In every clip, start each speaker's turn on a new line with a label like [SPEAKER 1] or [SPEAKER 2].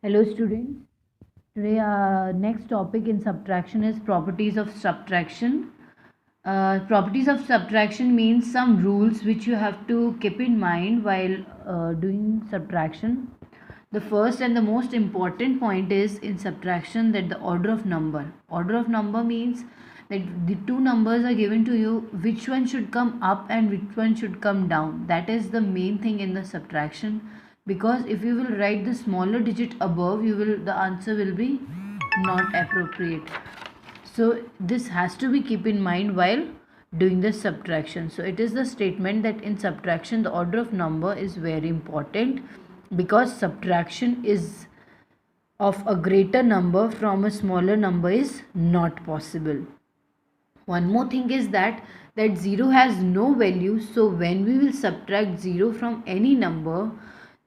[SPEAKER 1] Hello students. Today our next topic in subtraction is properties of subtraction. Properties of subtraction means some rules which you have to keep in mind while doing subtraction. The first and the most important point is in subtraction that the order of number. Order of number means that the two numbers are given to you, which one should come up and which one should come down. That is the main thing in the subtraction, because if you will write the smaller digit above, the answer will be not appropriate. So this has to be keep in mind while doing the subtraction. So it is the statement that in subtraction the order of number is very important, because subtraction is of a greater number from a smaller number is not possible. One more thing is that 0 has no value, so when we will subtract 0 from any number,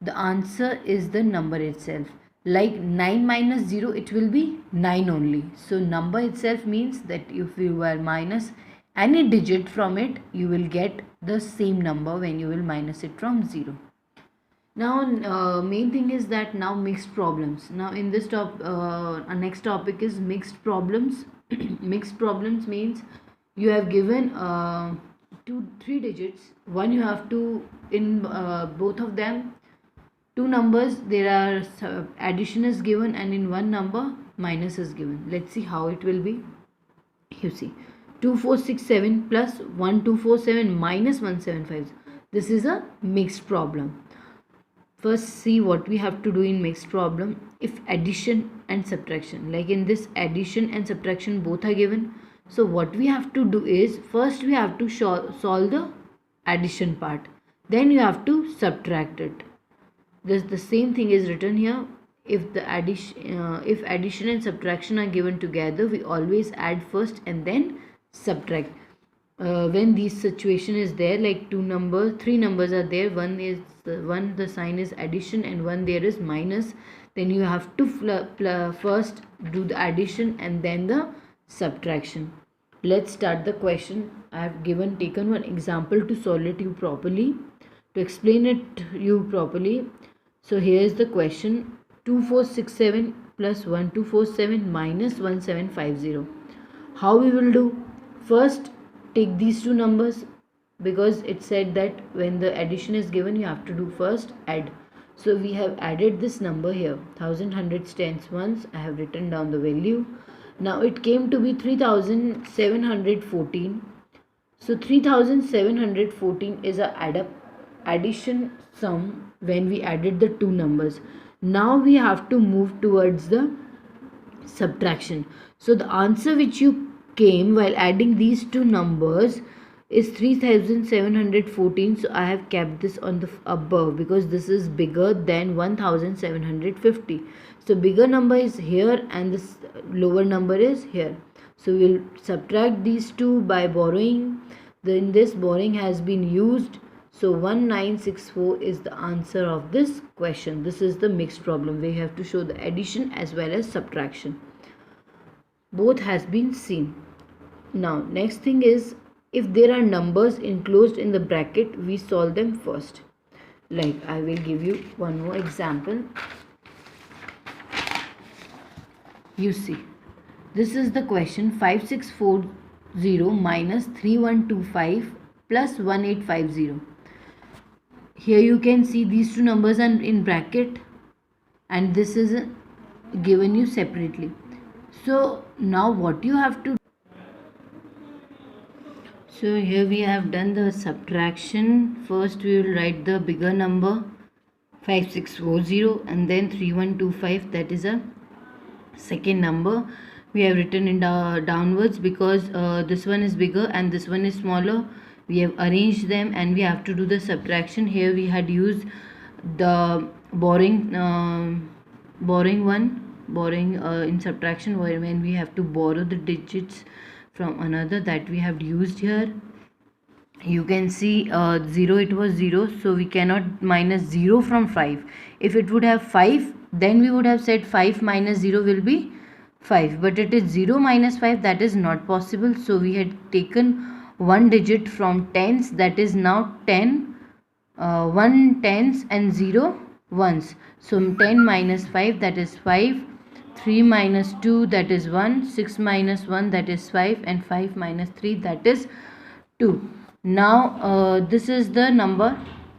[SPEAKER 1] the answer is the number itself. Like 9 minus 0, it will be 9 only. So number itself means that if you will minus any digit from it, you will get the same number when you will minus it from 0. Now main thing is that now mixed problems. Now in this next topic is mixed problems. Mixed problems means you have given 3 digits. One you have to, in both of them, two numbers, there are addition is given, and in one number minus is given. Let's see how it will be. You see, 2467 plus 1247 minus 175. This is a mixed problem. First, see what we have to do in mixed problem. If addition and subtraction, like in this, addition and subtraction both are given, so what we have to do is, first we have to solve the addition part, then you have to subtract it. The same thing is written here. If addition and subtraction are given together, we always add first and then subtract. When this situation is there, like three numbers are there, one the sign is addition and one there is minus, then you have to first do the addition and then the subtraction. Let's start the question. I have taken one example to solve it you properly, to explain it you properly. So here is the question: 2467 plus 1247 minus 1750. How we will do? First, take these two numbers, because it said that when the addition is given, you have to do first add. So we have added this number here, 1000 hundreds tens ones. I have written down the value. Now it came to be 3714. So 3714 is a addition sum when we added the two numbers. Now we have to move towards the subtraction. So the answer which you came while adding these two numbers is 3714. So I have kept this on the above, because this is bigger than 1750. So bigger number is here and this lower number is here. So we'll subtract these two by borrowing. Then this borrowing has been used. So 1964 is the answer of this question. This is the mixed problem. We have to show the addition as well as subtraction. Both has been seen. Now next thing is, if there are numbers enclosed in the bracket, we solve them first. Like I will give you one more example. You see, this is the question: 5640 minus 3125 plus 1850. Here you can see these two numbers are in bracket and this is given you separately. So now what you have to, so here we have done the subtraction. First we will write the bigger number 5640 and then 3125, that is a second number. We have written in downwards because this one is bigger and this one is smaller. We have arranged them and we have to do the subtraction. Here we had used the borrowing in subtraction, when we have to borrow the digits from another, that we have used here. You can see 0, it was 0, so we cannot minus 0 from 5. If it would have 5, then we would have said 5 minus 0 will be 5, but it is 0 minus 5, that is not possible. So we had taken one digit from tens, that is now 10, 1 tens and 0 ones. So 10 minus 5, that is 5. 3 minus 2, that is 1. 6 minus 1, that is 5. And 5 minus 3, that is 2. Now this is the number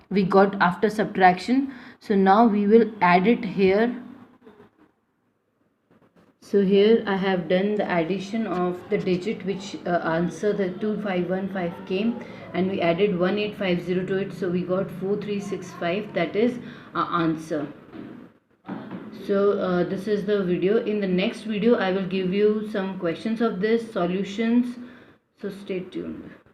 [SPEAKER 1] we got after subtraction. So now we will add it here. So here I have done the addition of the digit which answer the 2515 came, and we added 18502 to it. So we got 4365, that is our answer. So this is the video. In the next video I will give you some questions of this, solutions. So stay tuned.